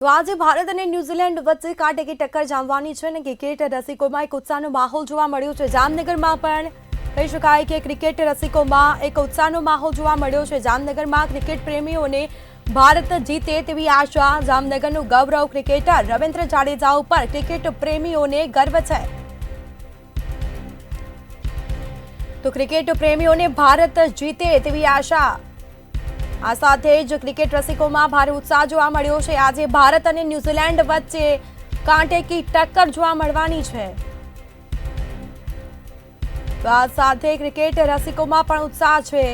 તો આજે ભારત અને ન્યૂઝીલેન્ડ વચ્ચે કાંટેકી ટક્કર જામવાની છે અને ક્રિકેટ રસિકોમાં એક ઉત્સાહનો માહોલ જોવા મળ્યો છે। જામનગરમાં પણ કહી શકાય કે ક્રિકેટ રસિકોમાં એક ઉત્સાહનો માહોલ જોવા મળ્યો છે। જામનગરમાં ક્રિકેટ પ્રેમીઓને ભારત જીતે તેવી આશા। જામનગરનું ગૌરવ ક્રિકેટર રવિન્દ્ર જાડેજા ઉપર ક્રિકેટ પ્રેમીઓને ગર્વ છે। તો ક્રિકેટ પ્રેમીઓને ભારત જીતે તેવી આશા। આ સાથે જ ક્રિકેટ રસિકોમાં ભારે ઉત્સાહ જોવા મળ્યો છે। આજે ભારત અને ન્યૂઝીલેન્ડ વચ્ચે કાંટેકી ટક્કર જોવા મળવાની છે। તો આ સાથે ક્રિકેટ રસિકોમાં પણ ઉત્સાહ છે,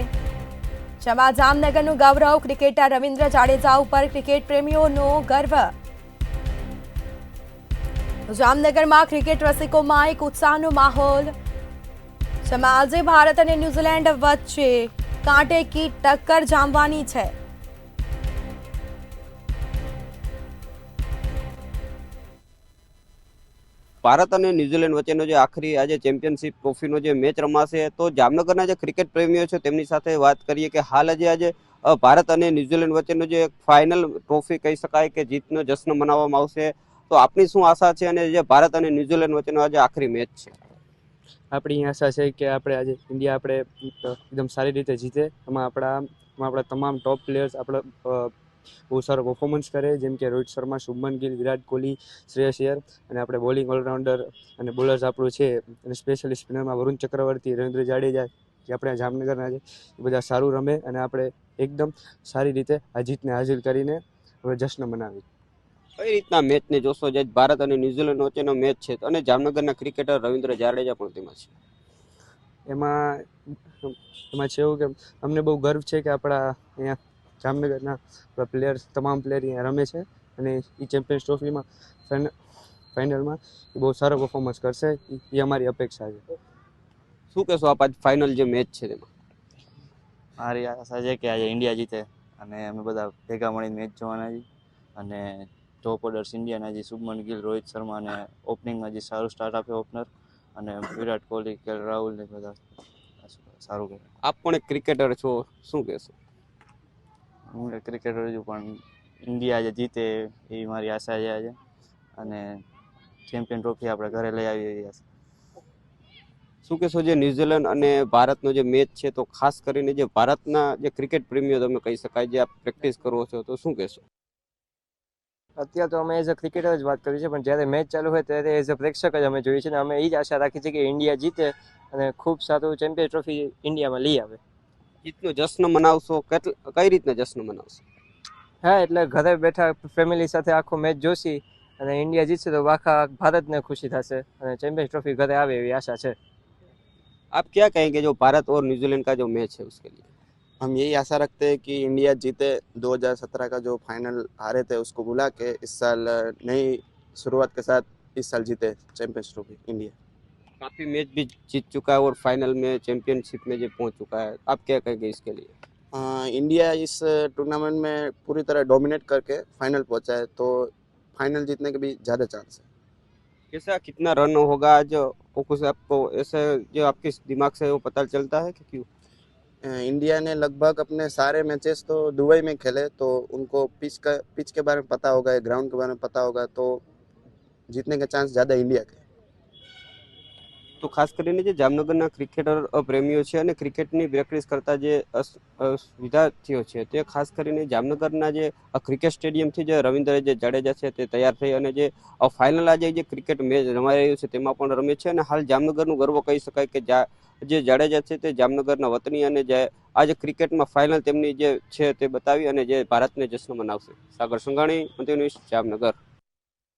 જેમાં જામનગરનું ગૌરવ ક્રિકેટર રવિન્દ્ર જાડેજા ઉપર ક્રિકેટ પ્રેમીઓનો ગર્વ। જામનગરમાં ક્રિકેટ રસિકોમાં એક ઉત્સાહનો માહોલ, જેમાં આજે ભારત અને ન્યૂઝીલેન્ડ વચ્ચે કાંટેકી ટક્કર જામવાની છે। ભારત અને ન્યુઝીલેન્ડ વચ્ચેનો જે આખરી આજે ચેમ્પિયનશિપ ટ્રોફીનો જે મેચ રમાશે, તો જામનગરના જે ક્રિકેટ પ્રેમીઓ છે તેમની સાથે વાત કરીએ કે હાલ આજે ભારત અને ન્યુઝીલેન્ડ વચ્ચેનો જે ફાઇનલ ટ્રોફી કહી શકાય કે જીતનો જશ્ન મનાવવામાં આવશે, તો આપની શું આશા છે અને જે ભારત અને ન્યુઝીલેન્ડ વચ્ચેનો આજે આખરી મેચ છે? આપણી આશા છે કે આજે ઇન્ડિયા એકદમ સારી રીતે જીતે। એમાં આપણા તમામ ટોપ પ્લેયર્સ બહુ સારો પરફોર્મન્સ કરે, જેમ કે રોહિત શર્મા, શુભમન ગિલ, વિરાટ કોહલી, શ્રેયસ અય્યર, અને આપણે બોલિંગ ઓલરાઉન્ડર અને બોલર્સ આપણું છે અને સ્પેશિયલી સ્પિનરમાં વરુણ ચક્રવર્તી, રવિન્દ્ર જાડેજા, જે આપણે જામનગરના છે, એ બધા સારું રમે અને આપણે એકદમ સારી રીતે આ જીતને હાસિલ કરીને હવે જશ્ન મનાવી। કઈ રીતના મેચને જોશો? જે ભારત અને ન્યુઝીલેન્ડ વચ્ચેનો મેચ છે અને જામનગરના ક્રિકેટર રવિન્દ્ર જાડેજા પણ તેમાં છે, એમાં છે એવું કે અમને બહુ ગર્વ છે કે આપણા અહીંયા જામનગરના પ્લેયર્સ, તમામ પ્લેયર અહીંયા રમે છે અને એ ચેમ્પિયન્સ ટ્રોફીમાં ફાઇનલમાં એ બહુ સારો પરફોર્મન્સ કરશે, એ અમારી અપેક્ષા છે। શું કહેશો આપ આજ ફાઇનલ જે મેચ છે તેમાં? મારી આશા છે કે આજે ઇન્ડિયા જીતે અને અમે બધા ભેગા મળીને મેચ જોવાના છીએ। અને ટોપ ઓર્ડર્સ ઇન્ડિયાના જે શુભમન ગિલ, રોહિત શર્મા અને ઓપનિંગમાં જે સારું સ્ટાર્ટ આપે ઓપનર, અને વિરાટ કોહલી, કે રાહુલ ને બધા સારું કરે। આપ પણ એક ક્રિકેટર છો, શું કહેશો? હું એક ક્રિકેટર છું, પણ ઇન્ડિયા આજે જીતે એવી મારી આશા છે આજે, અને ચેમ્પિયન ટ્રોફી આપણે ઘરે લઈ આવી એવી આશા। શું કહેશો જે ન્યુઝીલેન્ડ અને ભારતનો જે મેચ છે, તો ખાસ કરીને જે ભારતના જે ક્રિકેટ પ્રેમીઓ તમે કહી શકાય, જે આપ પ્રેક્ટિસ કરો છો, તો શું કહેશો? અત્યારે તો અમે એઝ અ ક્રિકેટર જ વાત કરી છે, પણ જ્યારે મેચ ચાલુ હોય ત્યારે એઝ અ પ્રેક્ષક જ અમે જોઈએ છીએ અને અમે એ જ આશા રાખીએ છીએ કે ઇન્ડિયા જીતે અને ખૂબ સારું ચેમ્પિયન ટ્રોફી ઇન્ડિયામાં લઈ આવે। જીતનો જશ્ન મનાવશો? કઈ રીતના જશ્ન મનાવશો? હા, એટલે ઘરે બેઠા ફેમિલી સાથે આખો મેચ જોશી અને ઇન્ડિયા જીતશે તો આખા ભારતને ખુશી થશે અને ચેમ્પિયન્સ ट्रॉफी ઘરે આવે એવી આશા છે। आप क्या कहेंगे जो भारत और न्यूजीलैंड का जो मैच है उसके लिए? हम यही आशा रखते हैं कि इंडिया जीते। 2017 का जो फाइनल हारे थे उसको बुला के इस साल नई शुरुआत के साथ इस साल जीते चैंपियंस ट्रॉफी इंडिया। काफी मैच भी जीत चुका है और फाइनल में चैंपियनशिप में जो पहुंच चुका है, आप क्या कहेंगे इसके लिए? इंडिया इस टूर्नामेंट में पूरी तरह डोमिनेट करके फाइनल पहुंचा है, तो फाइनल जीतने के भी ज़्यादा चांस है। कैसा कितना रन होगा आज? कुछ आपको ऐसे जो आपके दिमाग से वो पता चलता है कि क्यों? इंडिया ने लगभग अपने सारे मैचेस तो दुबई में खेले, तो उनको पिच के बारे में पता होगा, ग्राउंड के बारे में पता होगा, तो जीतने के चांस ज़्यादा इंडिया के। તો ખાસ કરીને જે જામનગરના ક્રિકેટર પ્રેમીઓ છે અને ક્રિકેટની પ્રેક્ટિસ કરતા જે વિદ્યાર્થીઓ છે, તે ખાસ કરીને જામનગરના જે ક્રિકેટ સ્ટેડિયમથી જે રવિન્દ્ર જે જાડેજા છે તે તૈયાર થઈ અને જે ફાઇનલ આજે જે ક્રિકેટ મેચ રમાઈ રહ્યું છે તેમાં પણ રમે છે અને હાલ જામનગરનું ગર્વ કહી શકાય કે જે જાડેજા છે તે જામનગરના વતની અને જે આજે ક્રિકેટમાં ફાઇનલ તેમની જે છે તે બતાવી અને જે ભારતને જશ્ન મનાવશે। સાગર સંઘાણી, મંત્રી ન્યૂઝ, જામનગર।